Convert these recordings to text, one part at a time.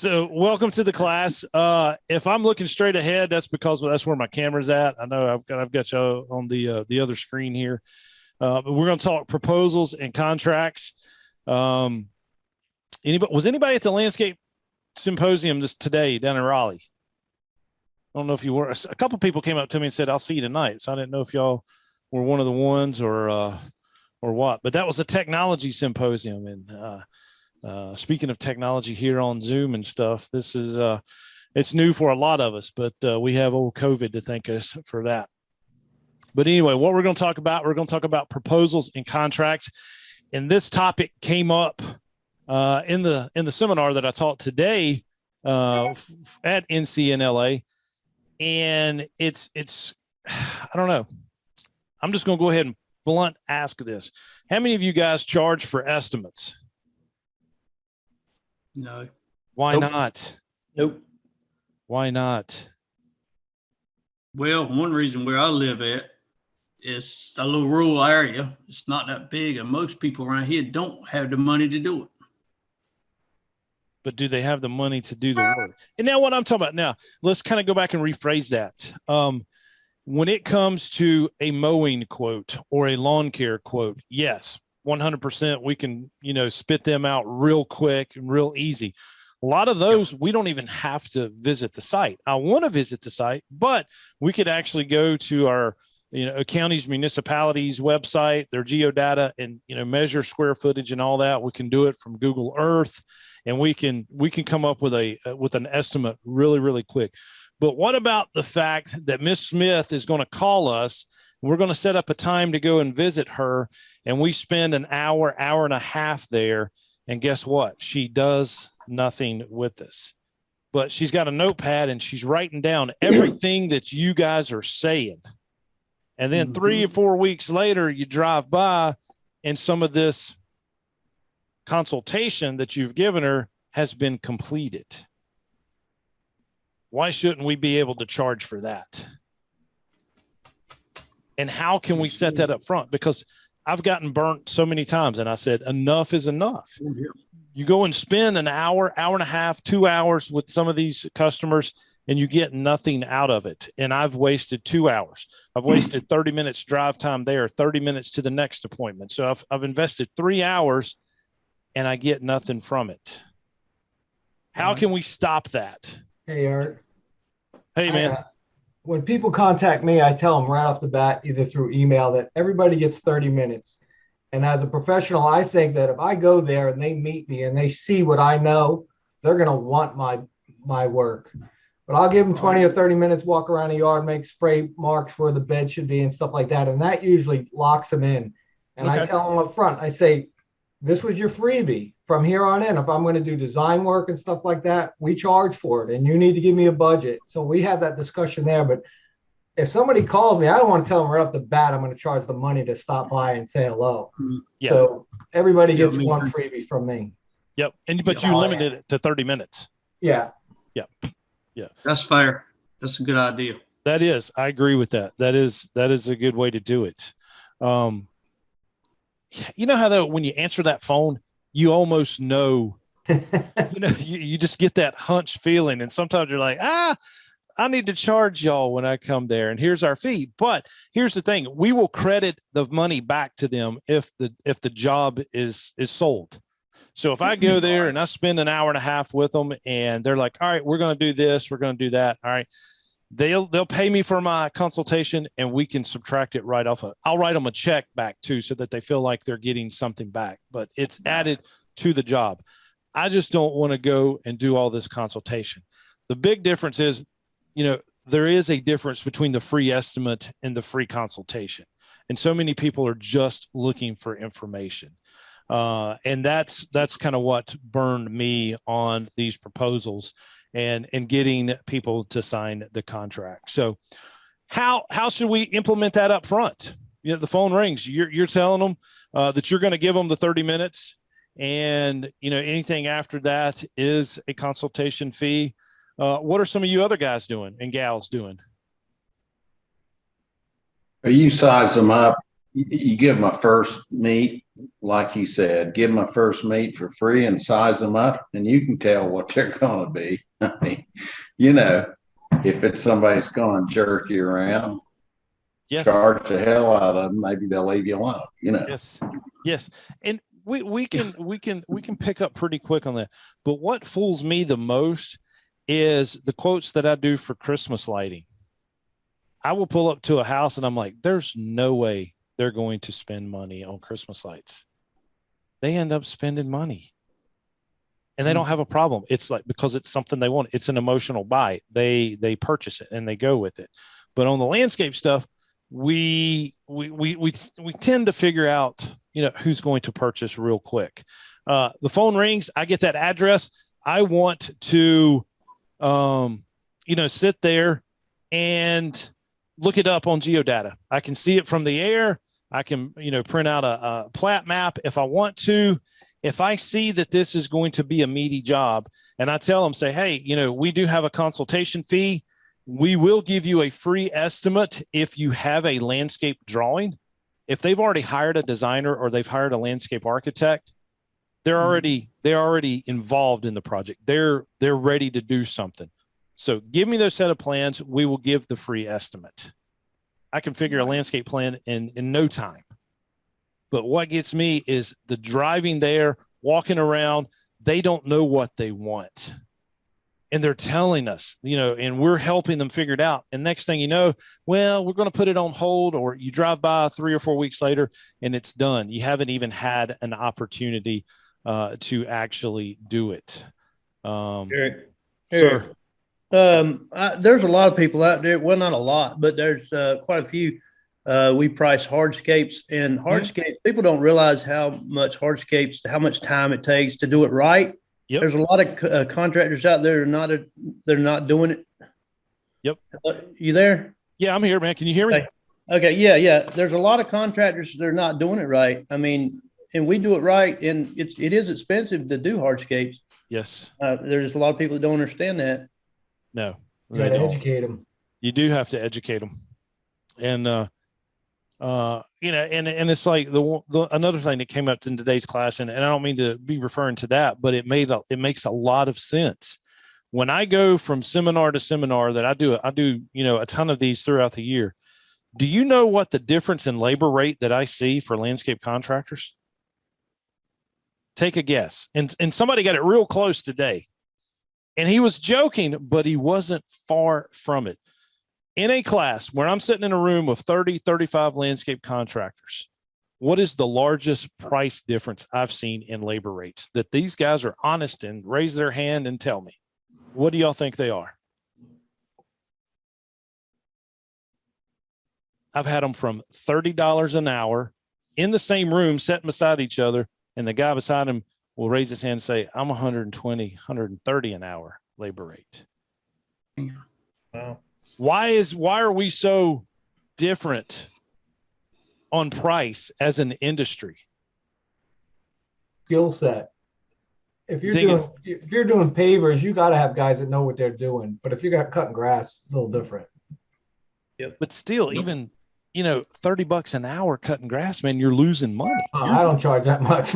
So welcome to the class. If I'm looking straight ahead, that's because that's where my camera's at. I know I've got you on the other screen here. But we're going to talk proposals and contracts. Was anybody at the landscape symposium today down in Raleigh? I don't know if you were. A couple of people came up to me and said, "I'll see you tonight." So I didn't know if y'all were one of the ones or what. But that was a technology symposium, and speaking of technology here on Zoom and stuff, this is it's new for a lot of us, but we have old COVID to thank us for that. But anyway, what we're going to talk about proposals and contracts, and this topic came up in the seminar that I taught today at NCNLA, and it's I don't know. I'm just going to go ahead and blunt ask this: how many of you guys charge for estimates? No. Why not? Nope. Why not? Well, one reason where I live at is a little rural area. It's not that big, and most people around here don't have the money to do it. But do they have the money to do the work? And now what I'm talking about now, let's kind of go back and rephrase that. When it comes to a mowing quote or a lawn care quote, yes, 100% we can, spit them out real quick and real easy. A lot of those, we don't even have to visit the site. I want to visit the site, but we could actually go to our, counties, municipalities website, their geodata, and, measure square footage and all that. We can do it from Google Earth, and we can come up with an estimate really, really quick. But what about the fact that Miss Smith is going to call us? We're going to set up a time to go and visit her, and we spend an hour and a half there. And guess what? She does nothing with us, but she's got a notepad and she's writing down everything that you guys are saying. And then 3 or 4 weeks later, you drive by and some of this consultation that you've given her has been completed. Why shouldn't we be able to charge for that? And how can we set that up front? Because I've gotten burnt so many times, and I said, enough is enough. You go and spend an hour and a half, 2 hours with some of these customers, and you get nothing out of it. And I've wasted 2 hours. I've wasted 30 minutes drive time there, 30 minutes to the next appointment. So I've invested 3 hours, and I get nothing from it. How can we stop that? Hey, Art. Hey, man. When people contact me, I tell them right off the bat, either through email, that everybody gets 30 minutes. And as a professional, I think that if I go there and they meet me and they see what I know, they're going to want my work. But I'll give them 20 or 30 minutes, walk around the yard, make spray marks where the bed should be and stuff like that. And that usually locks them in. And I tell them up front, I say, this was your freebie. From here on in, if I'm going to do design work and stuff like that, we charge for it, and you need to give me a budget. So we have that discussion there. But if somebody calls me, I don't want to tell them right off the bat I'm going to charge the money to stop by and say hello. Yeah. So everybody gets one freebie from me. Yep. But you limited it to 30 minutes. Yeah. Yep. Yeah. That's fair. That's a good idea. That is. I agree with that. That is a good way to do it. You know how when you answer that phone, you almost know, you just get that hunch feeling. And sometimes you're like, I need to charge y'all when I come there, and here's our fee. But here's the thing. We will credit the money back to them if the job is sold. So if I go there and I spend an hour and a half with them and they're like, all right, we're going to do this, we're going to do that. All right. They'll pay me for my consultation, and we can subtract it right off. I'll write them a check back too, so that they feel like they're getting something back, but it's added to the job. I just don't want to go and do all this consultation. The big difference is, there is a difference between the free estimate and the free consultation. And so many people are just looking for information. And that's kind of what burned me on these proposals and getting people to sign the contract. So how should we implement that up front? The phone rings, you're telling them that you're going to give them the 30 minutes, and anything after that is a consultation fee. What are some of you other guys doing and gals doing? You size them up You give them a first meet, like you said, give them a first meet for free and size them up, and you can tell what they're going to be. I mean, if it's somebody's going to jerk you around, Yes. charge the hell out of them, maybe they'll leave you alone. Yes. And we can pick up pretty quick on that. But what fools me the most is the quotes that I do for Christmas lighting. I will pull up to a house and I'm like, there's no way they're going to spend money on Christmas lights. They end up spending money and they don't have a problem. It's like, because it's something they want. It's an emotional buy. They purchase it and they go with it. But on the landscape stuff, we tend to figure out, who's going to purchase real quick. The phone rings. I get that address. I want to, sit there and look it up on geodata. I can see it from the air. I can, print out a plat map if I want to. If I see that this is going to be a meaty job, and I tell them, say, hey, we do have a consultation fee. We will give you a free estimate if you have a landscape drawing. If they've already hired a designer or they've hired a landscape architect, they're already involved in the project. They're ready to do something. So give me those set of plans. We will give the free estimate. I can figure a landscape plan in no time. But what gets me is the driving there, walking around. They don't know what they want. And they're telling us, and we're helping them figure it out. And next thing you know, well, we're going to put it on hold, or you drive by 3 or 4 weeks later and it's done. You haven't even had an opportunity to actually do it. Eric, Sir. There's a lot of people out there. Well, not a lot, but there's quite a few. We price hardscapes, and hardscapes, people don't realize how much time it takes to do it right. Yep. There's a lot of contractors out there they're not doing it. Yep. You there? Yeah, I'm here, man. Can you hear me? Okay. Yeah. There's a lot of contractors that are not doing it right. I mean, and we do it right, and it is expensive to do hardscapes. Yes. There's a lot of people that don't understand that. No, You got to educate them. You do have to educate them. And, and it's like another thing that came up in today's class, and I don't mean to be referring to that, but it makes a lot of sense. When I go from seminar to seminar that I do, a ton of these throughout the year. Do you know what the difference in labor rate that I see for landscape contractors? Take a guess. And somebody got it real close today. And he was joking, but he wasn't far from it. In a class where I'm sitting in a room of 30, 35 landscape contractors, what is the largest price difference I've seen in labor rates that these guys are honest and raise their hand and tell me? What do y'all think they are? I've had them from $30 an hour in the same room, sitting beside each other, and the guy beside him will raise his hand and say, I'm 120, 130 an hour labor rate. Wow. Why are we so different on price as an industry? Skill set. If you're doing pavers, you got to have guys that know what they're doing. But if you got cutting grass, a little different. Yep. But still, even $30 an hour cutting grass, man, you're losing money. I don't charge that much.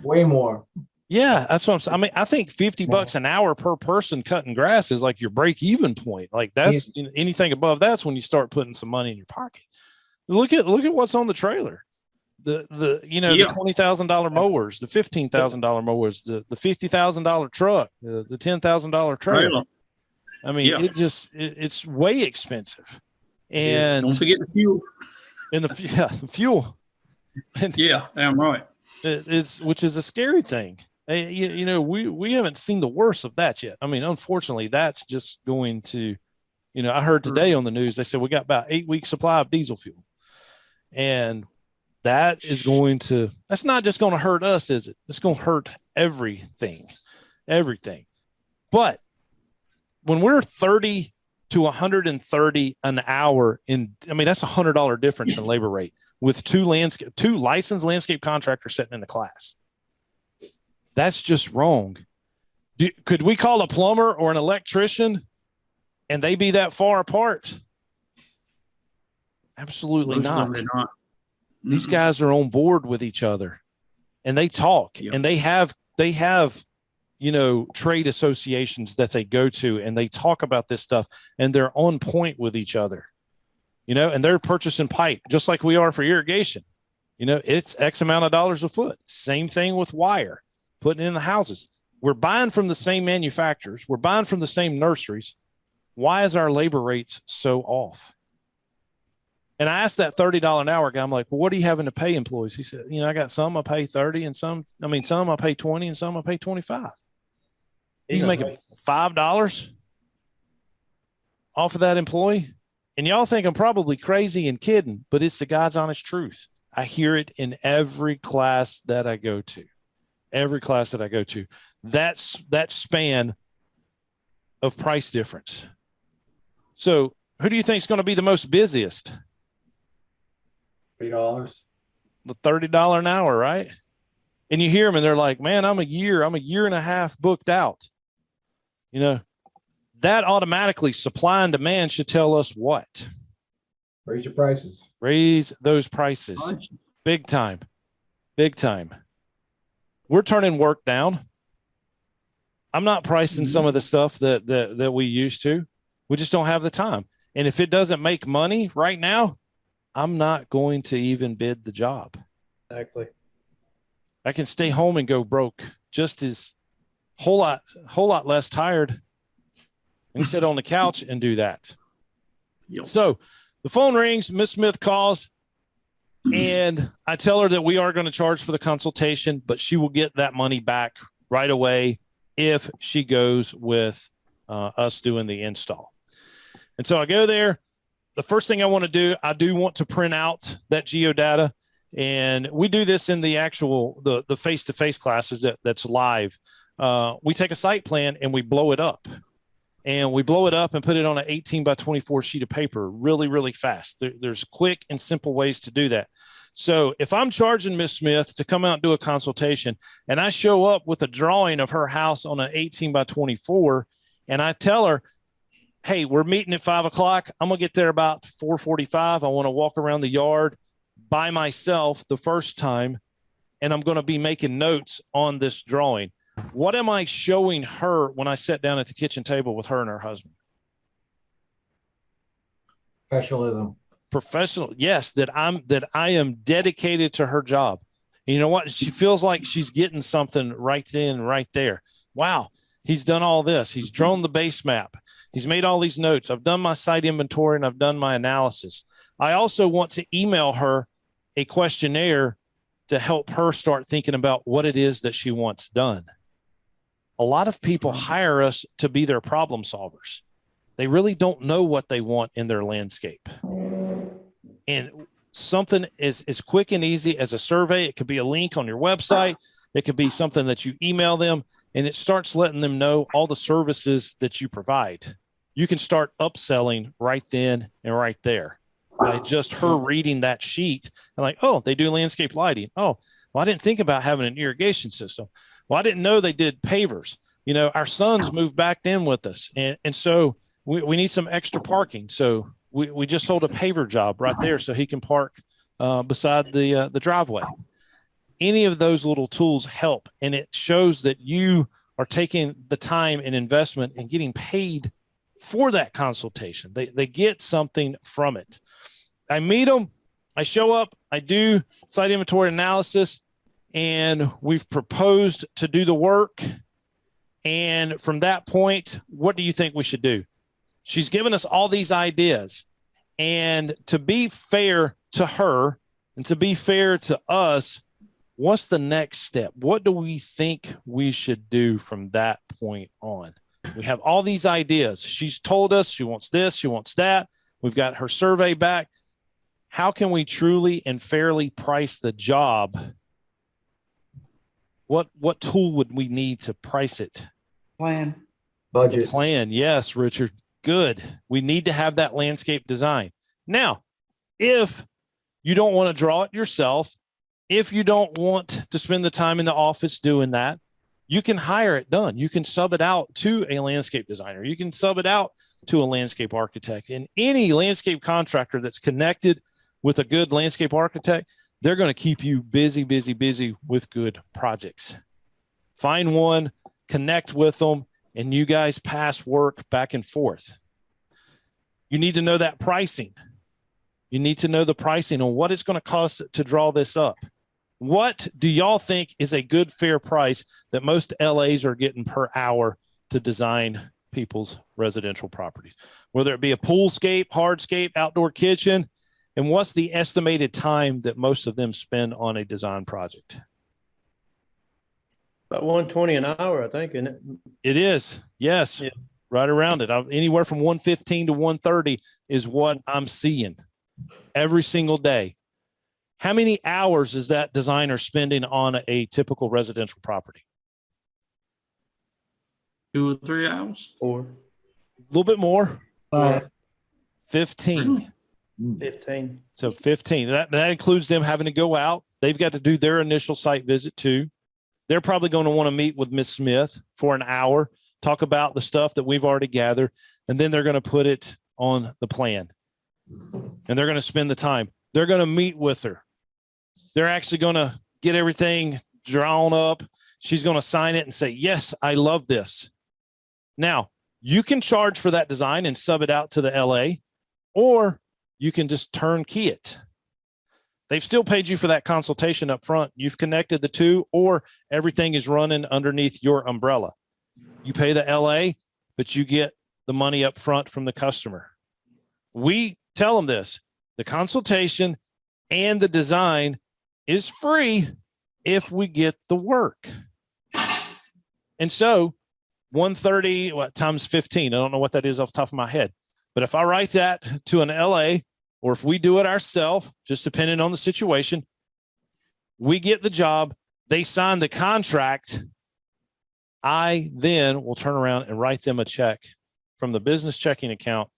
Way more. Yeah, that's what I'm saying. I mean, I think $50 an hour per person cutting grass is like your break-even point. Like that's anything above that's when you start putting some money in your pocket. Look at what's on the trailer. The $20,000 mowers, the $15,000 mowers, the $50,000 truck, the $10,000 trailer. I mean, it's way expensive. And don't forget the fuel. And the fuel. And I'm right. Which is a scary thing. We haven't seen the worst of that yet. I mean, unfortunately, that's just going to, I heard today on the news, they said we got about 8 weeks supply of diesel fuel. And that's not just going to hurt us, is it? It's going to hurt everything. But when we're 30 to 130 an hour that's $100 difference in labor rate with two licensed landscape contractors sitting in the class. That's just wrong. Could we call a plumber or an electrician and they be that far apart? Absolutely Most of them not. they're not. These guys are on board with each other, and they talk, Yep. and they have, trade associations that they go to, and they talk about this stuff, and they're on point with each other, and they're purchasing pipe just like we are for irrigation. It's X amount of dollars a foot. Same thing with wire, putting in the houses. We're buying from the same manufacturers. We're buying from the same nurseries. Why is our labor rates so off? And I asked that $30 an hour guy, I'm like, well, what are you having to pay employees? He said, I got some I pay 30 and some I pay 20 and some I pay 25. He's making $5 off of that employee. And y'all think I'm probably crazy and kidding, but it's the God's honest truth. I hear it in every class that I go to. That's that span of price difference. So who do you think is going to be the most busiest? $3. The $30 an hour, right? And you hear them and they're like, man, I'm a year and a half booked out. That automatically, supply and demand should tell us what? Raise your prices. Raise those prices. Big time. We're turning work down. I'm not pricing some of the stuff that we used to. We just don't have the time. And if it doesn't make money right now, I'm not going to even bid the job. Exactly. I can stay home and go broke just as whole lot less tired. I can sit on the couch and do that. Yep. So the phone rings, Miss Smith calls, and I tell her that we are going to charge for the consultation, but she will get that money back right away if she goes with us doing the install. And so I go there. The first thing I want to do, I do want to print out that geodata. And we do this in the actual, the face-to-face classes that's live. We take a site plan and we blow it up. And we blow it up and put it on an 18 by 24 sheet of paper really, really fast. There's quick and simple ways to do that. So if I'm charging Miss Smith to come out and do a consultation and I show up with a drawing of her house on an 18 by 24 and I tell her, hey, we're meeting at 5 o'clock. I'm going to get there about 4:45. I want to walk around the yard by myself the first time, and I'm going to be making notes on this drawing. What am I showing her when I sit down at the kitchen table with her and her husband? Professionalism. Professional. Yes, that I am dedicated to her job. And you know what? She feels like she's getting something right then, right there. Wow. He's done all this. He's drawn the base map. He's made all these notes. I've done my site inventory and I've done my analysis. I also want to email her a questionnaire to help her start thinking about what it is that she wants done. A lot of people hire us to be their problem solvers. They really don't know what they want in their landscape. And something as quick and easy as a survey, it could be a link on your website. It could be something that you email them, and it starts letting them know all the services that you provide. You can start upselling right then and right there by just her reading that sheet and like, oh, they do landscape lighting. Oh, well, I didn't think about having an irrigation system. Well, I didn't know they did pavers. Our sons moved back in with us. And so we need some extra parking. So we just sold a paver job right there so he can park beside the driveway. Any of those little tools help. And it shows that you are taking the time and investment and getting paid for that consultation. They get something from it. I meet them. I show up. I do site inventory analysis. And we've proposed to do the work. And from that point, what do you think we should do? She's given us all these ideas. And to be fair to her and to be fair to us, what's the next step? What do we think we should do from that point on? We have all these ideas. She's told us she wants this, she wants that. We've got her survey back. How can we truly and fairly price the job? What tool would we need to price it? Plan. Budget. The plan. Yes, Richard. Good. We need to have that landscape design. Now, if you don't want to draw it yourself, if you don't want to spend the time in the office doing that, You can hire it done. You can sub it out to a landscape designer. You can sub it out to a landscape architect. And any landscape contractor that's connected with a good landscape architect, they're going to keep you busy, busy, busy with good projects. Find one, connect with them, and you guys pass work back and forth. You need to know that pricing. You need to know the pricing on what it's going to cost to draw this up. What do y'all think is a good, fair price that most LAs are getting per hour to design people's residential properties, whether it be a poolscape, hardscape, outdoor kitchen? And what's the estimated time that most of them spend on a design project? About 120 an hour, I think, isn't it? It is. Yes. Yeah. Right around it. Anywhere from 115 to 130 is what I'm seeing every single day. How many hours is that designer spending on a typical residential property? 2 or 3 hours. 4. A little bit more. 15. 15. So 15. That includes them having to go out. They've got to do their initial site visit too. They're probably going to want to meet with Ms. Smith for an hour, talk about the stuff that we've already gathered, and then they're going to put it on the plan. And they're going to spend the time. They're going to meet with her. They're actually going to get everything drawn up. She's going to sign it and say, yes, I love this. Now, you can charge for that design and sub it out to the LA, or you can just turnkey it. They've still paid you for that consultation up front. You've connected the two, or everything is running underneath your umbrella. You pay the LA, but you get the money up front from the customer. We tell them this: the consultation and the design is free if we get the work. And so 130 times 15, I don't know what that is off the top of my head, but if I write that to an LA, or if we do it ourselves, just depending on the situation, we get the job, they sign the contract, I then will turn around and write them a check from the business checking account,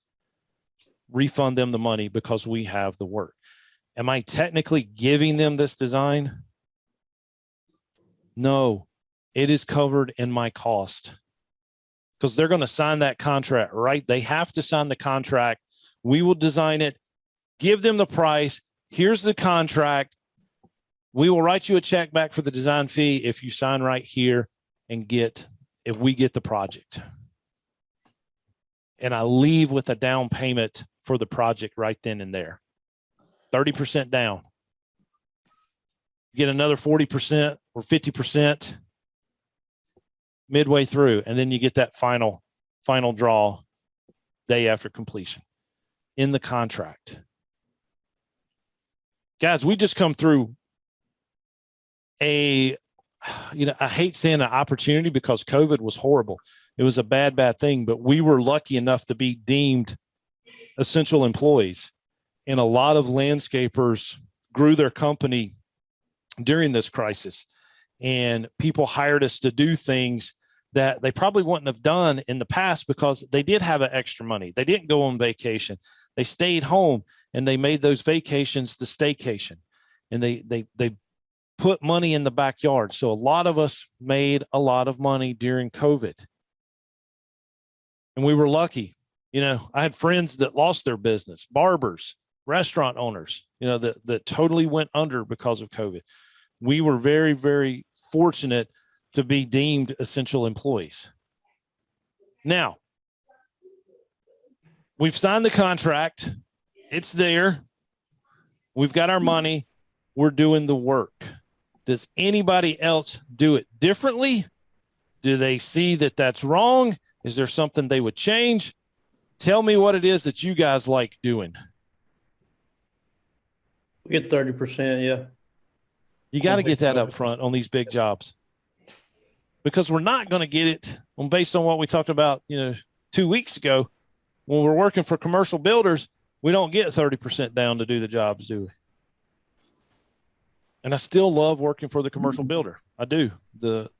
refund them the money because we have the work. Am I technically giving them this design? No, it is covered in my cost because they're going to sign that contract, right? They have to sign the contract. We will design it, give them the price. Here's the contract. We will write you a check back for the design fee if you sign right here and if we get the project. And I leave with a down payment for the project right then and there. 30% down. Get another 40% or 50% midway through, and then you get that final draw day after completion in the contract. Guys, we just come through I hate saying an opportunity because COVID was horrible. It was a bad thing, but we were lucky enough to be deemed essential employees. And a lot of landscapers grew their company during this crisis, and people hired us to do things that they probably wouldn't have done in the past because they did have an extra money. They didn't go on vacation. They stayed home and they made those vacations the staycation, and they put money in the backyard. So a lot of us made a lot of money during COVID, and we were lucky. I had friends that lost their business, barbers, restaurant owners, that totally went under because of COVID. We were very, very fortunate to be deemed essential employees. Now, we've signed the contract. It's there. We've got our money. We're doing the work. Does anybody else do it differently? Do they see that that's wrong? Is there something they would change? Tell me what it is that you guys like doing. We get 30%, yeah. You got to get that up front on these big jobs, because we're not going to get it based on what we talked about, 2 weeks ago. When we're working for commercial builders, we don't get 30% down to do the jobs, do we? And I still love working for the commercial builder. I do. The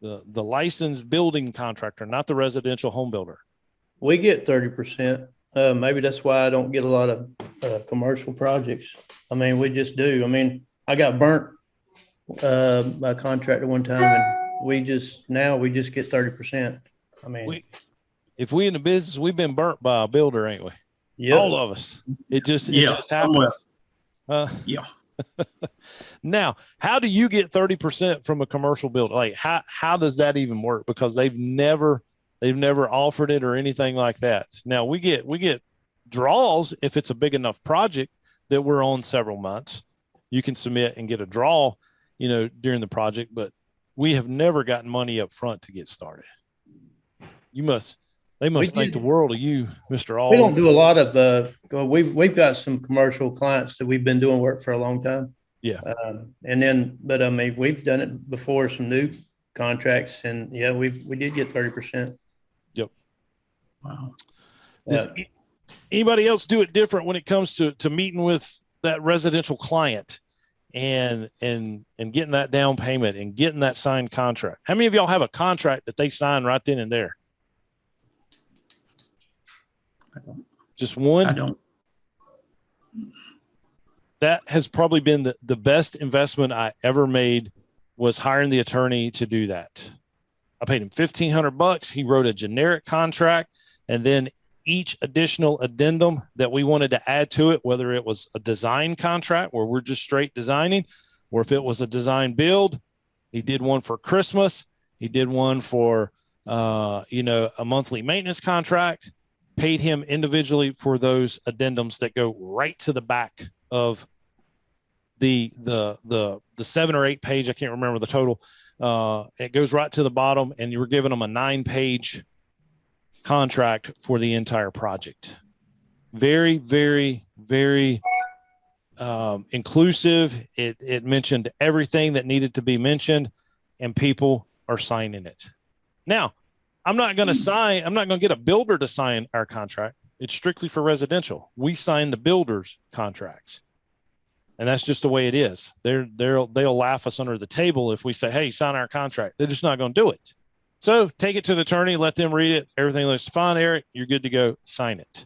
licensed building contractor, not the residential home builder. We get 30%. Maybe that's why I don't get a lot of commercial projects. We just do. I got burnt a contractor one time, and we just get 30%. I mean, if we in the business, we've been burnt by a builder, ain't we? yep. All of us. It just somewhere. happens. Yeah. Now, how do you get 30% from a commercial builder? Like how does that even work? Because they've never offered it or anything like that. Now we get draws if it's a big enough project that we're on several months. You can submit and get a draw, during the project, but we have never gotten money up front to get started. They must think the world of you, Mr. All. We don't do a lot of we've got some commercial clients that we've been doing work for a long time. Yeah. But I mean, we've done it before, some new contracts, and yeah, we did get 30%. Yep. Wow. Does anybody else do it different when it comes to meeting with that residential client and getting that down payment and getting that signed contract? How many of y'all have a contract that they sign right then and there? I don't. Just one? I don't. That has probably been the best investment I ever made, was hiring the attorney to do that. I paid him $1,500. He wrote a generic contract, and then each additional addendum that we wanted to add to it, whether it was a design contract where we're just straight designing, or if it was a design build, he did one for Christmas. He did one for, a monthly maintenance contract, paid him individually for those addendums that go right to the back of the 7 or 8 page. I can't remember the total. It goes right to the bottom, and you were giving them a 9-page contract for the entire project. Very, very, very inclusive. It mentioned everything that needed to be mentioned, and people are signing it. Now, I'm not going to get a builder to sign our contract. It's strictly for residential. We sign the builder's contracts. And that's just the way it is. They'll laugh us under the table if we say, hey, sign our contract. They're just not going to do it. So take it to the attorney, let them read it. Everything looks fine, Eric. You're good to go. Sign it.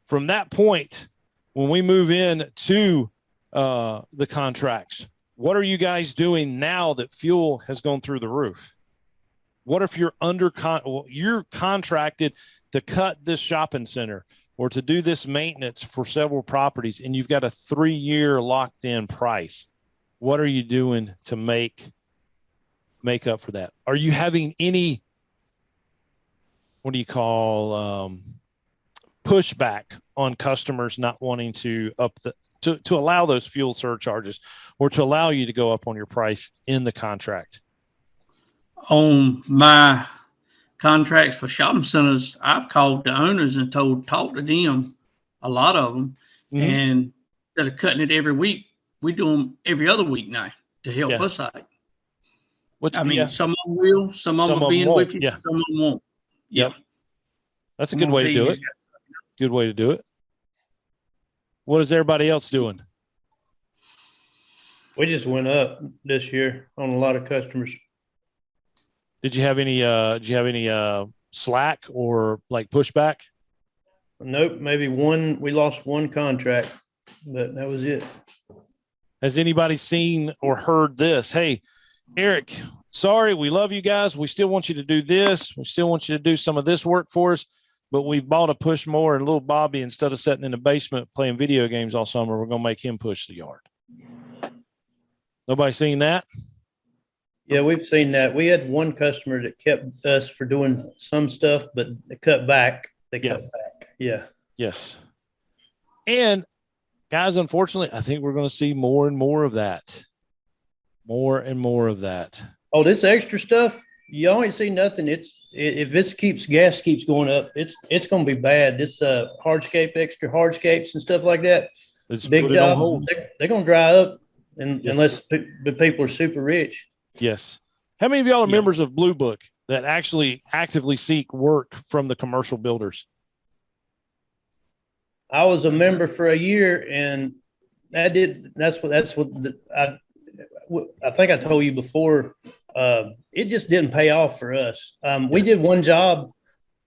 From that point, when we move in to the contracts, what are you guys doing now that fuel has gone through the roof? What if you're you're contracted to cut this shopping center or to do this maintenance for several properties, and you've got a 3-year locked in price? What are you doing to make up for that? Are you having any, what do you call, pushback on customers not wanting to to allow those fuel surcharges or to allow you to go up on your price in the contract? On my contracts for shopping centers, I've called the owners and talk to them, a lot of them, and instead of cutting it every week, we do them every other week now to help us out. Some of them will, some of them will be in with you, some of them won't. Yep. That's a good way to do it. Good way to do it. What is everybody else doing? We just went up this year on a lot of customers. Did you have any slack or like pushback? Nope. Maybe one. We lost one contract, but that was it. Has anybody seen or heard this? Hey, Eric, sorry, we love you guys. We still want you to do this. We still want you to do some of this work for us, but we've bought a push mower, and little Bobby, instead of sitting in the basement playing video games all summer, we're going to make him push the yard. Nobody seen that? Yeah, we've seen that. We had one customer that kept us for doing some stuff, but they cut back. Cut back. Yeah. Yes. And guys, unfortunately, I think we're going to see more and more of that. More and more of that. Oh, this extra stuff, you ain't see nothing. If this gas keeps going up, it's going to be bad. This hardscape, extra hardscapes and stuff like that. Big jobs, they're going to dry up unless the people are super rich. Yes. How many of y'all are members of Blue Book that actually actively seek work from the commercial builders? I was a member for a year, and I think I told you before. It just didn't pay off for us. We did one job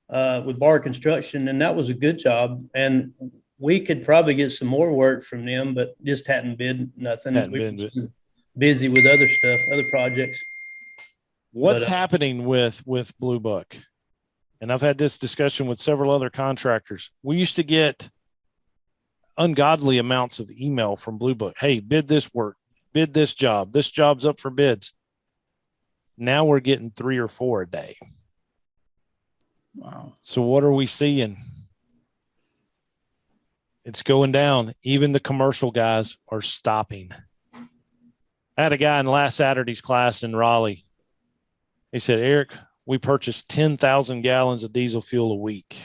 with Bar Construction, and that was a good job. And we could probably get some more work from them, but just hadn't bid nothing. busy with other stuff, other projects. What's happening with Blue Book? And I've had this discussion with several other contractors. We used to get ungodly amounts of email from Blue Book. Hey, bid this work, bid this job. This job's up for bids. Now we're getting 3 or 4 a day. Wow. So what are we seeing? It's going down. Even the commercial guys are stopping. I had a guy in last Saturday's class in Raleigh. He said, Eric, we purchase 10,000 gallons of diesel fuel a week.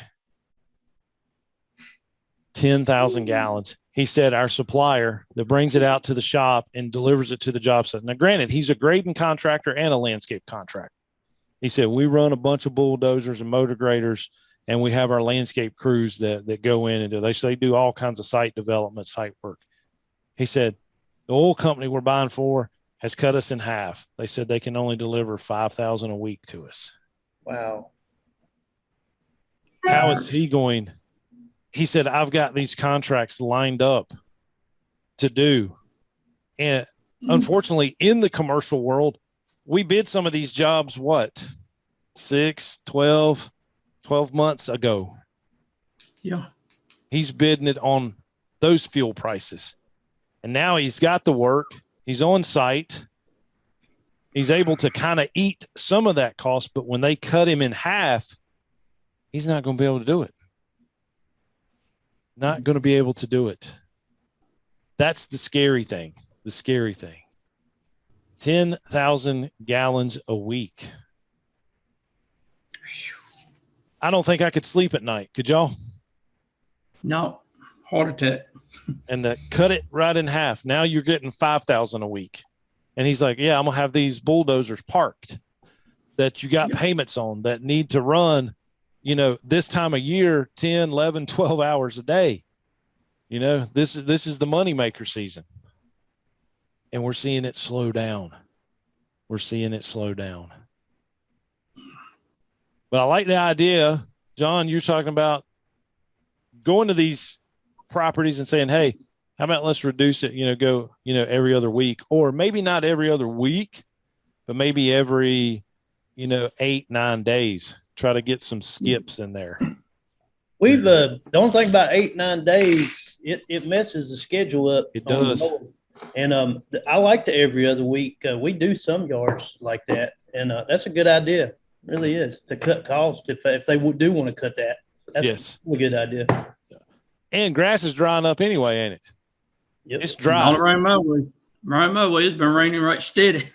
10,000 gallons. He said our supplier that brings it out to the shop and delivers it to the job site. Now, granted, he's a grading contractor and a landscape contractor. He said, we run a bunch of bulldozers and motor graders, and we have our landscape crews that go in and do. They do all kinds of site development, site work. He said, the oil company we're buying for has cut us in half. They said they can only deliver 5,000 a week to us. Wow. How is he going? He said, I've got these contracts lined up to do. And unfortunately, in the commercial world, we bid some of these jobs, 12 months ago. Yeah. He's bidding it on those fuel prices. And now he's got the work. He's on site. He's able to kind of eat some of that cost, but when they cut him in half, he's not going to be able to do it. Not going to be able to do it. That's the scary thing. The scary thing. 10,000 gallons a week. I don't think I could sleep at night. Could y'all? No, heart attack. And cut it right in half. Now you're getting 5,000 a week. And he's like, yeah, I'm going to have these bulldozers parked that you got payments on that need to run, this time of year, 10, 11, 12 hours a day. This is the moneymaker season. And we're seeing it slow down. We're seeing it slow down. But I like the idea, John, you're talking about going to these properties and saying, hey, how about let's reduce it, go, every other week, or maybe not every other week, but maybe every, 8-9 days, try to get some skips in there. We've, the only thing about 8-9 days, it messes the schedule up. It does. And I like the every other week. We do some yards like that. And that's a good idea. It really is, to cut costs if they do want to cut that. That's a good idea. And grass is drying up anyway, ain't it? Yep. It's dry. All around my way. Right my way. It's been raining right steady.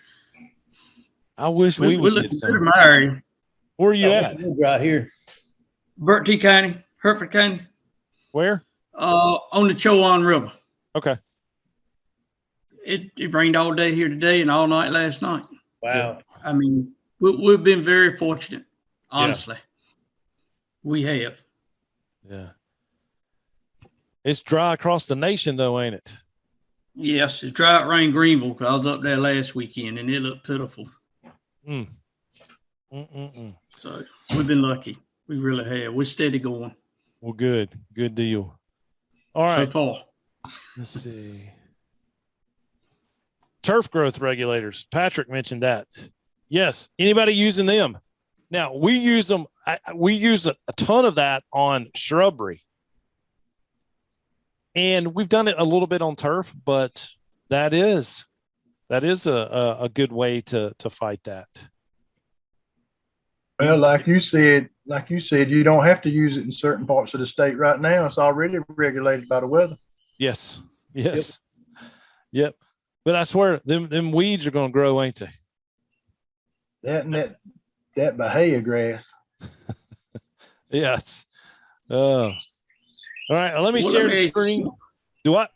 I wish we would get some. My area. Where are you at? Right here. Burt T. County, Hertford County. Where? On the Chowan River. Okay. It rained all day here today and all night last night. Wow. I mean, we've been very fortunate, honestly. Yeah. We have. Yeah. It's dry across the nation, though, ain't it? Yes, it's dry at Rain Greenville, because I was up there last weekend, and it looked pitiful. So we've been lucky. We really have. We're steady going. Well, good. Good deal. All right. So far. Let's see. Turf growth regulators. Patrick mentioned that. Yes. Anybody using them? Now, we use them. We use a ton of that on shrubbery. And we've done it a little bit on turf, but that is a good way to fight that. Well, like you said, you don't have to use it in certain parts of the state right now. It's already regulated by the weather. Yes. Yep. But I swear, them weeds are going to grow, ain't they? That Bahia grass. Yes. All right. Let me share the screen. Do what?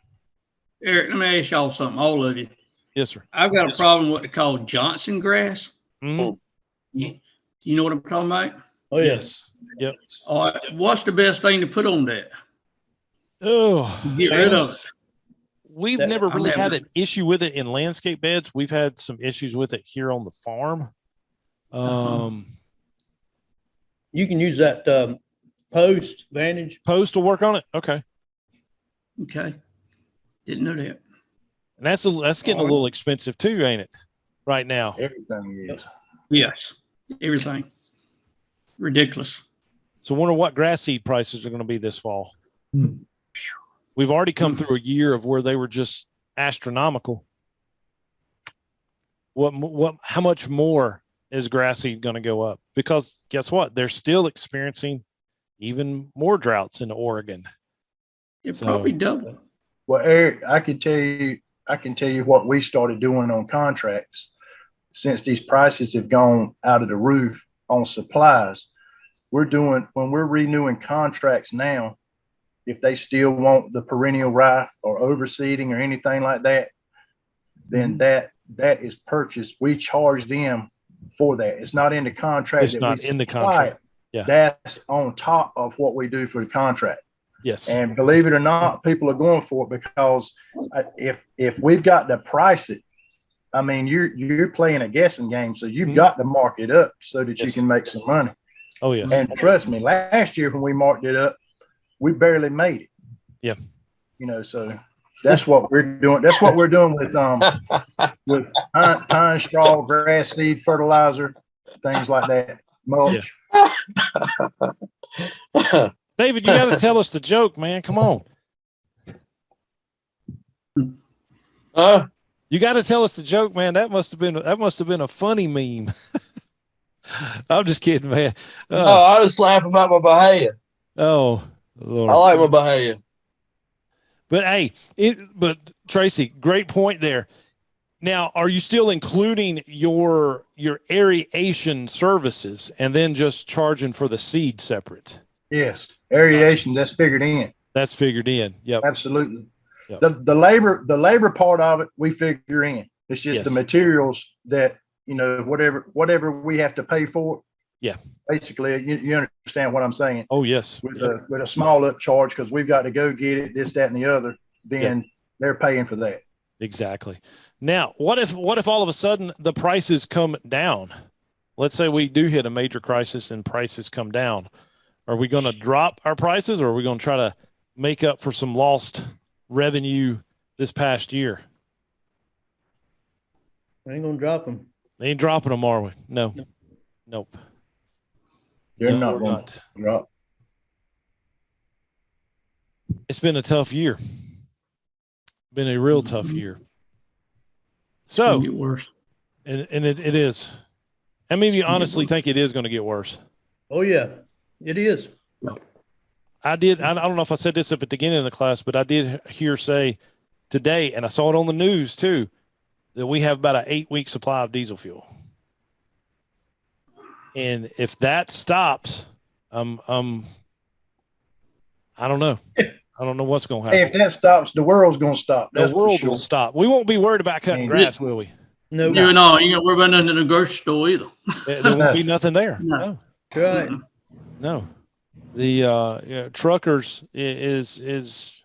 Eric, let me ask y'all something, all of you. Yes, sir. I've got a problem with what they call Johnson grass. Mm-hmm. You know what I'm talking about? Oh, yes. Yep. All right. What's the best thing to put on that? Oh, Get rid of it. We've never really had an issue with it in landscape beds. We've had some issues with it here on the farm. You can use that post Vantage. Post to work on it. Okay. Didn't know that. And that's getting a little expensive too, ain't it? Right now. Everything is. Yes, everything. Ridiculous. So I wonder what grass seed prices are going to be this fall. We've already come through a year of where they were just astronomical. How much more is grass seed going to go up? Because guess what? They're still experiencing even more droughts in Oregon. It probably doubled. Well, Eric, I can tell you what we started doing on contracts since these prices have gone out of the roof on supplies. When we're renewing contracts now, if they still want the perennial rye or overseeding or anything like that, then that is purchased. We charge them for that. It's not in the contract. It's not in the contract. Yeah. That's on top of what we do for the contract. Yes. And believe it or not, people are going for it because if we've got to price it, I mean, you're playing a guessing game. So you've got to mark it up so that you can make some money. Oh, yes. And trust me, last year when we marked it up, we barely made it. Yeah. You know, so that's what we're doing. That's what we're doing with pine straw, grass seed, fertilizer, things like that. Mulch. Yeah. David, you got to tell us the joke, man. Come on. You got to tell us the joke, man. That must have been a funny meme. I'm just kidding, man. I was laughing about my behavior. Oh, Lord. I like my behavior. But hey, but Tracy, great point there. Now, are you still including your aeration services and then just charging for the seed separate? Yes, aeration, that's figured in. That's figured in. Yep. Absolutely. Yep. The labor part of it, we figure in. It's just the materials that, you know, whatever we have to pay for. Yeah. Basically, you understand what I'm saying. Oh, yes. With a small upcharge because we've got to go get it, this, that, and the other. Then they're paying for that. Exactly. Now, what if all of a sudden the prices come down? Let's say we do hit a major crisis and prices come down. Are we going to drop our prices, or are we going to try to make up for some lost revenue this past year? We ain't going to drop them. They ain't dropping them, are we? No. Nope. They're not going to drop. It's been a tough year. Been a real tough year. So, get worse. And it is. How many of you honestly think it is going to get worse? Oh, yeah, it is. I don't know if I said this at the beginning of the class, but I did hear say today, and I saw it on the news too, that we have about an 8-week supply of diesel fuel. And if that stops, I don't know. I don't know what's going to happen. Hey, if that stops, the world's going to stop. The world will stop. We won't be worried about cutting grass, will we? No. You know, you don't worry about nothing in the grocery store either. There won't be nothing there. No. Right. No. The truckers is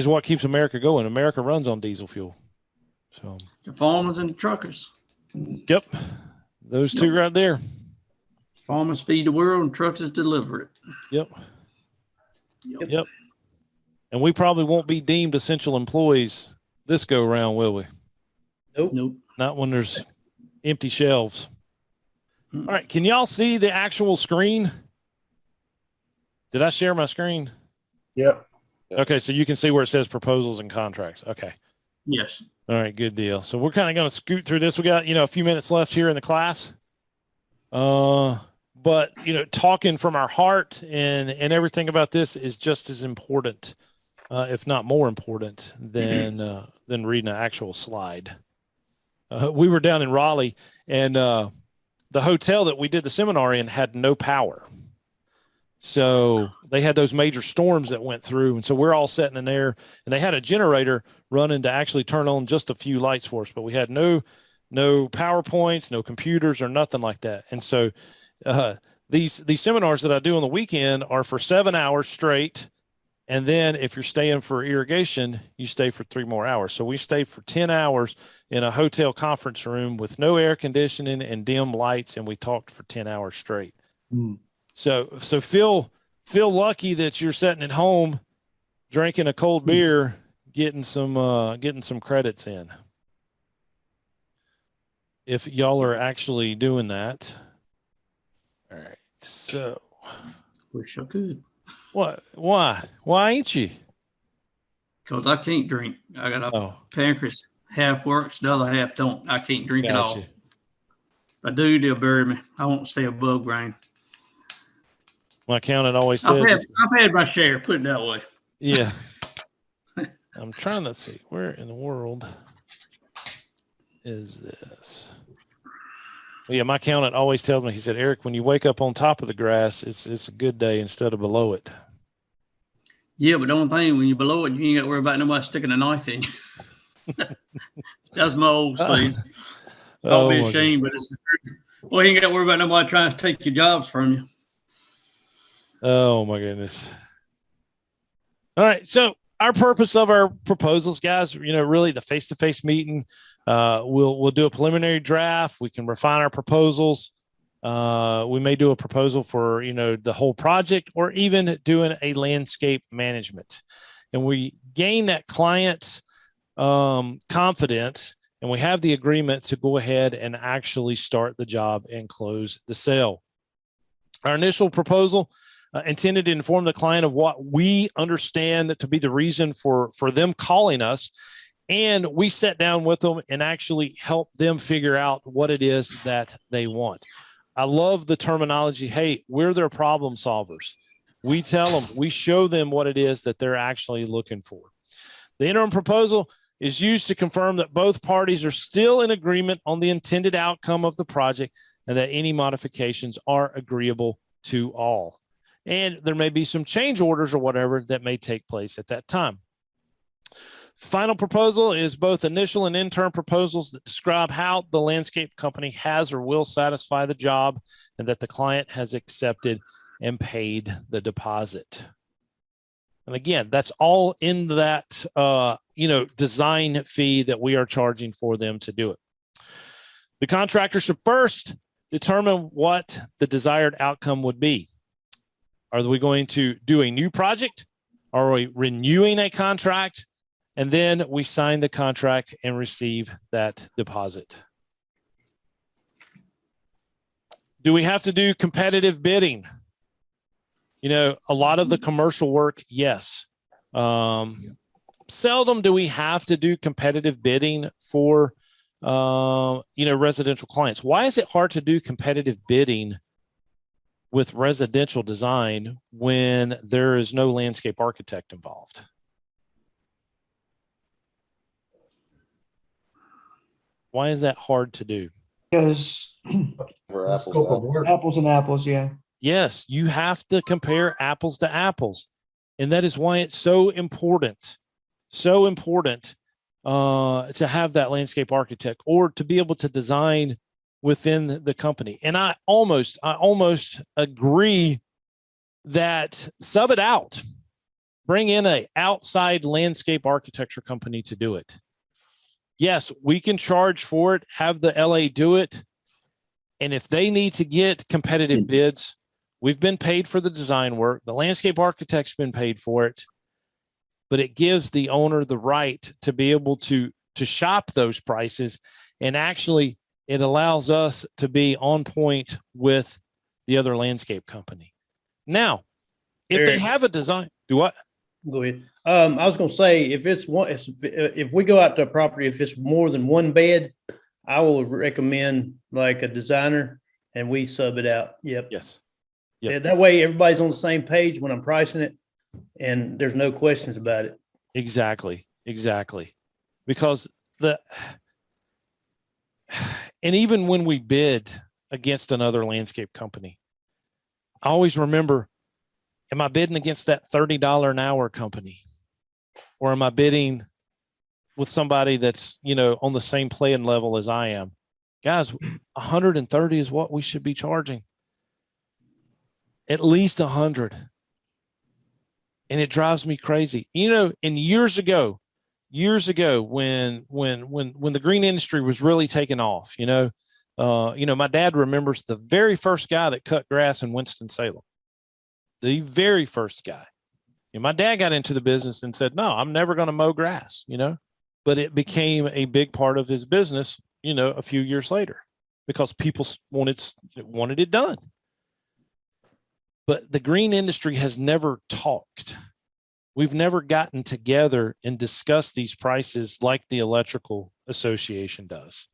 what keeps America going. America runs on diesel fuel. So the farmers and the truckers. Yep. Those two right there. Farmers feed the world and truckers deliver it. Yep. And we probably won't be deemed essential employees this go around, will we? Nope. Not when there's empty shelves. All right. Can y'all see the actual screen? Did I share my screen? Yep. Okay. So you can see where it says proposals and contracts. Okay. Yes. All right. Good deal. So we're kind of going to scoot through this. We got, a few minutes left here in the class. But, talking from our heart and everything about this is just as important, if not more important than reading an actual slide. We were down in Raleigh, and the hotel that we did the seminar in had no power. So they had those major storms that went through. And so we're all sitting in there, and they had a generator running to actually turn on just a few lights for us, but we had no PowerPoints, no computers or nothing like that. And so these seminars that I do on the weekend are for 7 hours straight. And then if you're staying for irrigation, you stay for 3 more hours. So we stayed for 10 hours in a hotel conference room with no air conditioning and dim lights. And we talked for 10 hours straight. So feel lucky that you're sitting at home drinking a cold beer, getting some credits in. If y'all are actually doing that. All right. So Wish I could. what? Why ain't you? Because I can't drink. I got a Oh, pancreas. Half works, the other half don't. I can't drink at all. gotcha. If I do, they'll bury me. I won't stay above ground. My accountant always I've says, had my share, put it that way. yeah. I'm trying to see where in the world is this. Well, yeah, my accountant always tells me, he said, Eric, when you wake up on top of the grass, it's a good day instead of below it. Yeah, but the only thing, when you're below it, you ain't got to worry about nobody sticking a knife in you. That's my old saying. I'll be ashamed, but it's the truth. Well, you ain't got to worry about nobody trying to take your jobs from you. Oh my goodness. All right. So our purpose of our proposals, guys, really the face-to-face meeting, we'll do a preliminary draft. We can refine our proposals. We may do a proposal for, the whole project, or even doing a landscape management, and we gain that client's confidence, and we have the agreement to go ahead and actually start the job and close the sale. Our initial proposal intended to inform the client of what we understand to be the reason for them calling us. And we sat down with them and actually help them figure out what it is that they want. I love the terminology. Hey, we're their problem solvers. We tell them, we show them what it is that they're actually looking for. The interim proposal is used to confirm that both parties are still in agreement on the intended outcome of the project and that any modifications are agreeable to all. And there may be some change orders or whatever that may take place at that time. Final proposal is both initial and interim proposals that describe how the landscape company has or will satisfy the job and that the client has accepted and paid the deposit. And again, that's all in that, design fee that we are charging for them to do it. The contractor should first determine what the desired outcome would be. Are we going to do a new project? Are we renewing a contract? And then we sign the contract and receive that deposit. Do we have to do competitive bidding? A lot of the commercial work, yes. Seldom do we have to do competitive bidding for, residential clients. Why is it hard to do competitive bidding with residential design when there is no landscape architect involved? Why is that hard to do? Because apples and apples, yeah. Yes, you have to compare apples to apples. And that is why it's so important to have that landscape architect or to be able to design within the company. And I almost agree that sub it out, bring in an outside landscape architecture company to do it. Yes, we can charge for it, have the LA do it. And if they need to get competitive bids, we've been paid for the design work. The landscape architect's been paid for it, but it gives the owner the right to be able to shop those prices. And actually it allows us to be on point with the other landscape company. Now, if they have a design, do what? Go ahead. I was going to say, if we go out to a property, if it's more than one bed, I will recommend like a designer and we sub it out. Yep. Yes. Yep. Yeah, that way everybody's on the same page when I'm pricing it and there's no questions about it. Exactly. Because and even when we bid against another landscape company, I always remember, am I bidding against that $30 an hour company? Or am I bidding with somebody that's, on the same playing level as I am? Guys, 130 is what we should be charging. At least 100. And it drives me crazy. And years ago, when the green industry was really taking off, my dad remembers the very first guy that cut grass in Winston-Salem. The very first guy. And my dad got into the business and said, no, I'm never going to mow grass, but it became a big part of his business, a few years later, because people wanted it done. But the green industry has never talked. We've never gotten together and discussed these prices like the Electrical Association does,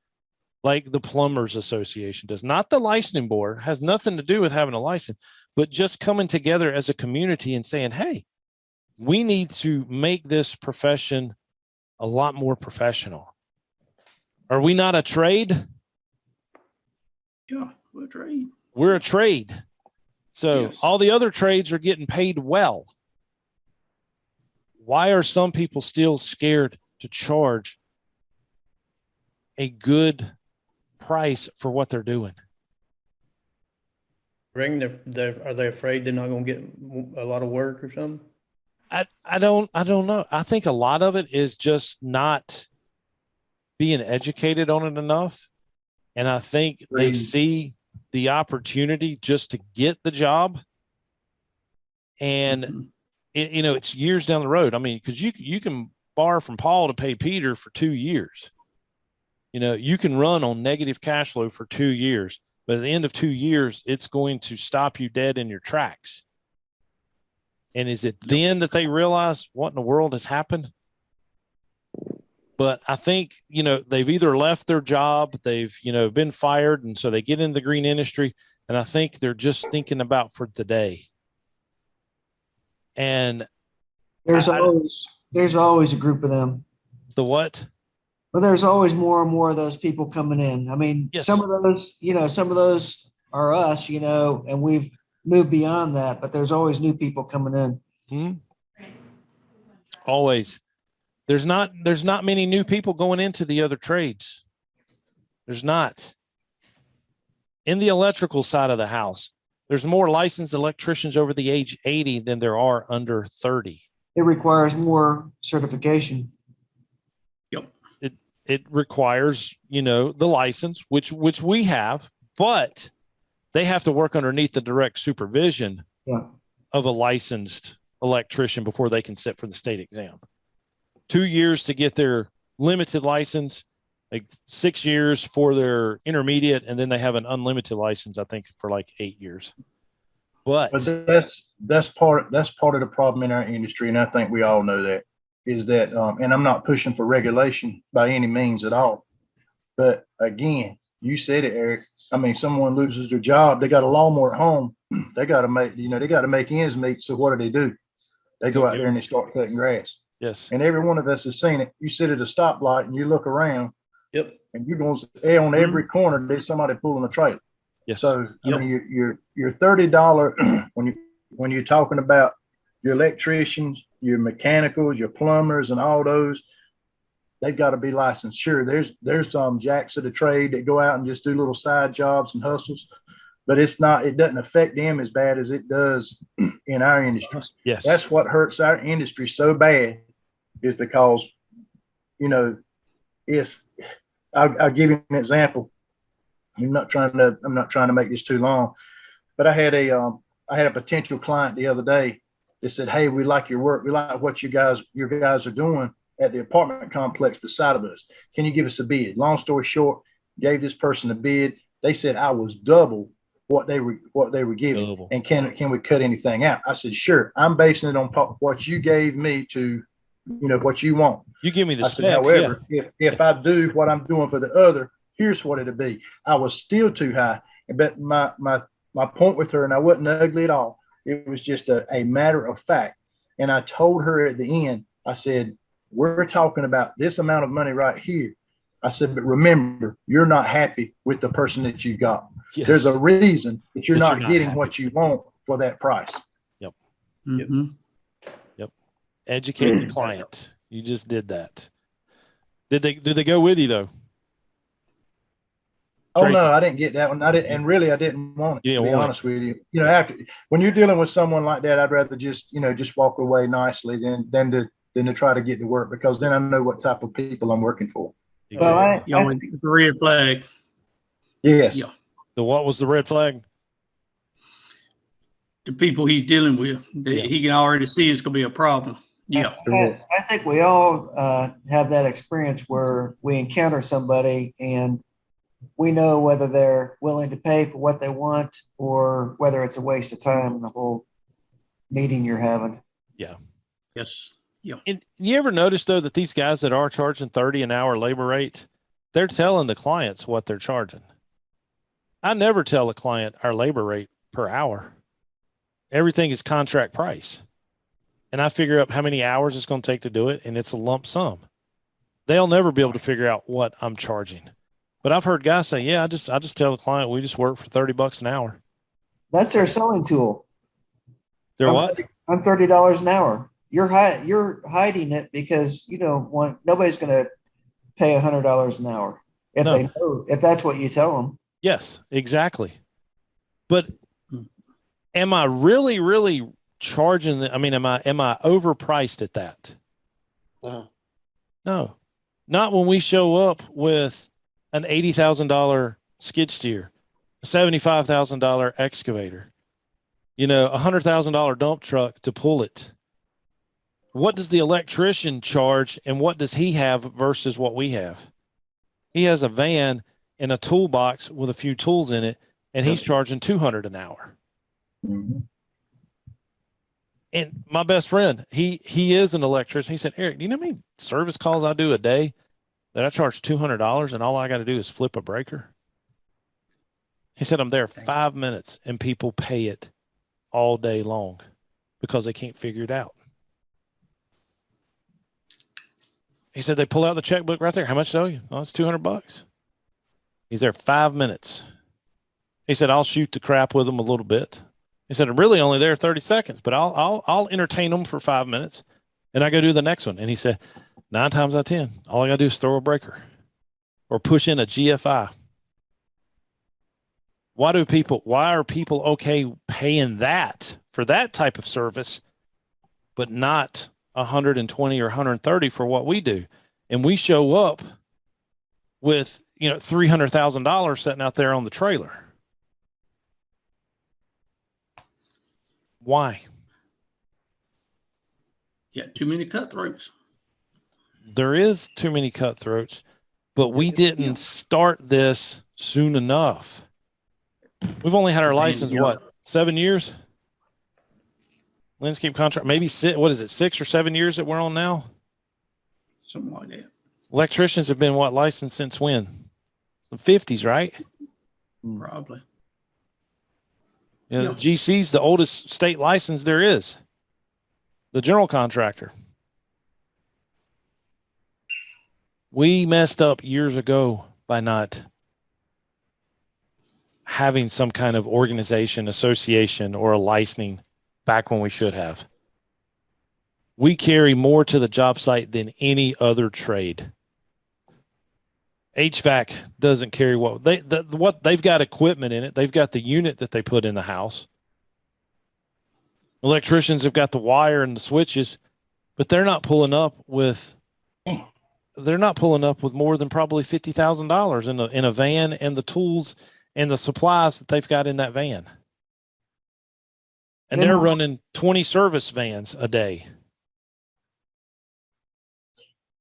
like the Plumbers Association does. Not the licensing board, has nothing to do with having a license, but just coming together as a community and saying, hey, we need to make this profession a lot more professional. Are we not a trade? Yeah, we're a trade. We're a trade. So Yes. all the other trades are getting paid well. Why are some people still scared to charge a good price for what they're doing? Are they afraid they're not going to get a lot of work or something? I don't know. I think a lot of it is just not being educated on it enough. And I think they see the opportunity just to get the job. And it's years down the road. I mean, because you can borrow from Paul to pay Peter for 2 years. You can run on negative cash flow for 2 years, but at the end of 2 years, it's going to stop you dead in your tracks. And is it then that they realize what in the world has happened? But I think, they've either left their job, they've, been fired. And so they get into the green industry. And I think they're just thinking about for the day. And There's always a group of them. the what? Well, there's always more and more of those people coming in. I mean, Yes. some of those are us, and we've moved beyond that, but there's always new people coming in. Always. There's not many new people going into the other trades. There's not. In the electrical side of the house, there's more licensed electricians over the age 80 than there are under 30. It requires more certification. Yep. It requires, the license, which we have, but they have to work underneath the direct supervision of a licensed electrician before they can sit for the state exam. 2 years to get their limited license, like 6 years for their intermediate, and then they have an unlimited license, I think, for like 8 years. But that's part of the problem in our industry, and I think we all know that, is that and I'm not pushing for regulation by any means at all. But again, you said it, Eric. I mean, someone loses their job, they got a lawnmower at home, they got to make ends meet. So what do? They go out there and they start cutting grass. yes. And every one of us has seen it. You sit at a stoplight and you look around. Yep. And you're going to see on every corner there's somebody pulling a trailer. Yes. So I mean, your $30 when you're talking about your electricians, your mechanicals, your plumbers, and all those, they've got to be licensed. Sure, there's some jacks of the trade that go out and just do little side jobs and hustles, but it doesn't affect them as bad as it does in our industry. Yes. That's what hurts our industry so bad, is because, I'll give you an example. I'm not trying to make this too long, but I had a potential client the other day that said, "Hey, we like your work. We like what your guys are doing at the apartment complex beside of us. Can you give us a bid?" Long story short, gave this person a bid. They said I was double what they were giving, Double. and can we cut anything out? I said, sure. I'm basing it on what you gave me to, what you want. You give me the I specs. said, however, if I do what I'm doing for the other, here's what it'll be. I was still too high, but my point with her, and I wasn't ugly at all. It was just a matter of fact. And I told her at the end, I said, we're talking about this amount of money right here. I said, but remember, you're not happy with the person that you got. Yes. There's a reason that you're not getting happy. what you want for that price. Yep. Mm-hmm. Yep. Educate the client. You just did that. Did they go with you though? Oh Tracy? no, I didn't get that one. I didn't want it. You To be didn't want honest with you, after when you're dealing with someone like that, I'd rather just walk away nicely than to try to get to work, because then I know what type of people I'm working for. Exactly. Y'all went to the red flag. Yes. Yeah. What was the red flag? the people he's dealing with. He can already see it's going to be a problem. Yeah. I think we all have that experience where we encounter somebody and we know whether they're willing to pay for what they want or whether it's a waste of time in the whole meeting you're having. Yeah. Yes. Yeah. And you ever notice though that these guys that are charging 30 an hour labor rate, they're telling the clients what they're charging. I never tell a client our labor rate per hour. Everything is contract price. And I figure out how many hours it's going to take to do it, and it's a lump sum. They'll never be able to figure out what I'm charging. But I've heard guys say, yeah, I just tell the client we just work for $30 an hour. That's their selling tool. They're what? I'm $30 an hour. You're hiding it because you don't want, nobody's going to pay $100 an hour if they know, if that's what you tell them. Yes, exactly. But am I really, really charging? Am I overpriced at that? No, not when we show up with an $80,000 skid steer, a $75,000 excavator, a $100,000 dump truck to pull it. What does the electrician charge, and what does he have versus what we have? He has a van and a toolbox with a few tools in it, and he's charging $200 an hour. Mm-hmm. And my best friend, he is an electrician. He said, Eric, do you know how many service calls I do a day that I charge $200 and all I got to do is flip a breaker? He said, I'm there 5 minutes and people pay it all day long because they can't figure it out. He said, they pull out the checkbook right there. How much do you? Oh, it's $200. He's there 5 minutes. He said, I'll shoot the crap with them a little bit. He said, I'm really only there 30 seconds, but I'll entertain them for 5 minutes and I go do the next one. And he said, 9 times out of 10, all I got to do is throw a breaker or push in a GFI. Why are people okay paying that for that type of service, but not 120 or 130 for what we do? And we show up with, $300,000 sitting out there on the trailer. Why? Yeah, too many cutthroats. There is too many cutthroats, but we didn't start this soon enough. We've only had our license, 7 years? Landscape contract, maybe 6 or 7 years that we're on now? Something like that. Electricians have been licensed since when? The 50s, right? Probably. GC's the oldest state license there is. The general contractor. We messed up years ago by not having some kind of organization, association, or a licensing back when we should have. We carry more to the job site than any other trade. HVAC doesn't carry what they've got equipment in it. They've got the unit that they put in the house. Electricians have got the wire and the switches, but they're not pulling up with more than probably $50,000 in a van and the tools and the supplies that they've got in that van. And they're running 20 service vans a day.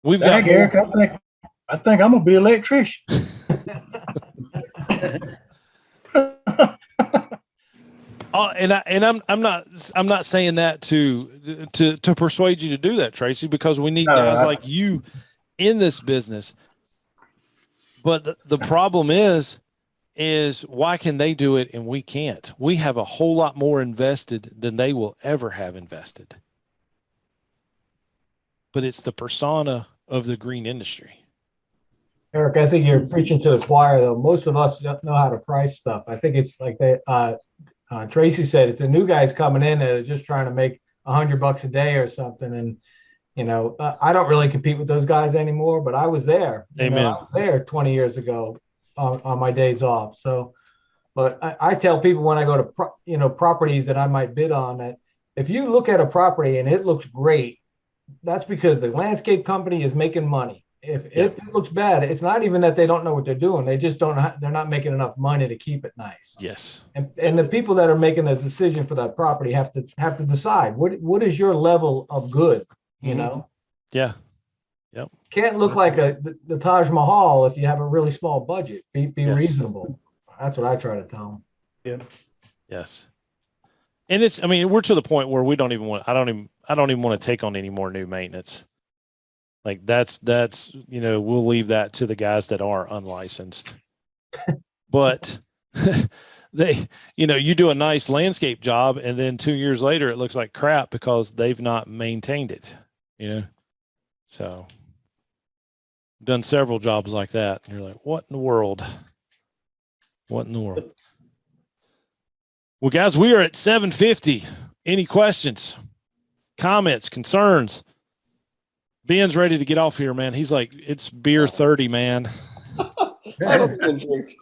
We've got Eric, I think I'm gonna be an electrician. And I'm not saying that to persuade you to do that, Tracy, because we need guys like you in this business. But the problem is why can they do it and we can't? We have a whole lot more invested than they will ever have invested. But it's the persona of the green industry. Eric, I think you're preaching to the choir, though. Most of us don't know how to price stuff. I think it's like Tracy said, it's the new guys coming in that are just trying to make $100 a day or something. And, I don't really compete with those guys anymore, but I was there. Amen. I was there 20 years ago on my days off. So, but I tell people when I go to, properties that I might bid on, that if you look at a property and it looks great, that's because the landscape company is making money. if it looks bad, it's not even that they don't know what they're doing. They just they're not making enough money to keep it nice. Yes. And the people that are making the decision for that property have to decide what is your level of good, you know? Yeah. Yep. Can't look like the Taj Mahal if you have a really small budget. Be Yes. reasonable. That's what I try to tell them. Yeah. Yes. And we're to the point where we don't even want, I don't even want to take on any more new maintenance. Like that's, we'll leave that to the guys that are unlicensed, but you do a nice landscape job and then 2 years later, it looks like crap because they've not maintained it, so done several jobs like that. And you're like, what in the world? What in the world? Well, guys, we are at 7:50. Any questions, comments, concerns? Ben's ready to get off here, man. He's like, it's beer 30, man. I don't even drink.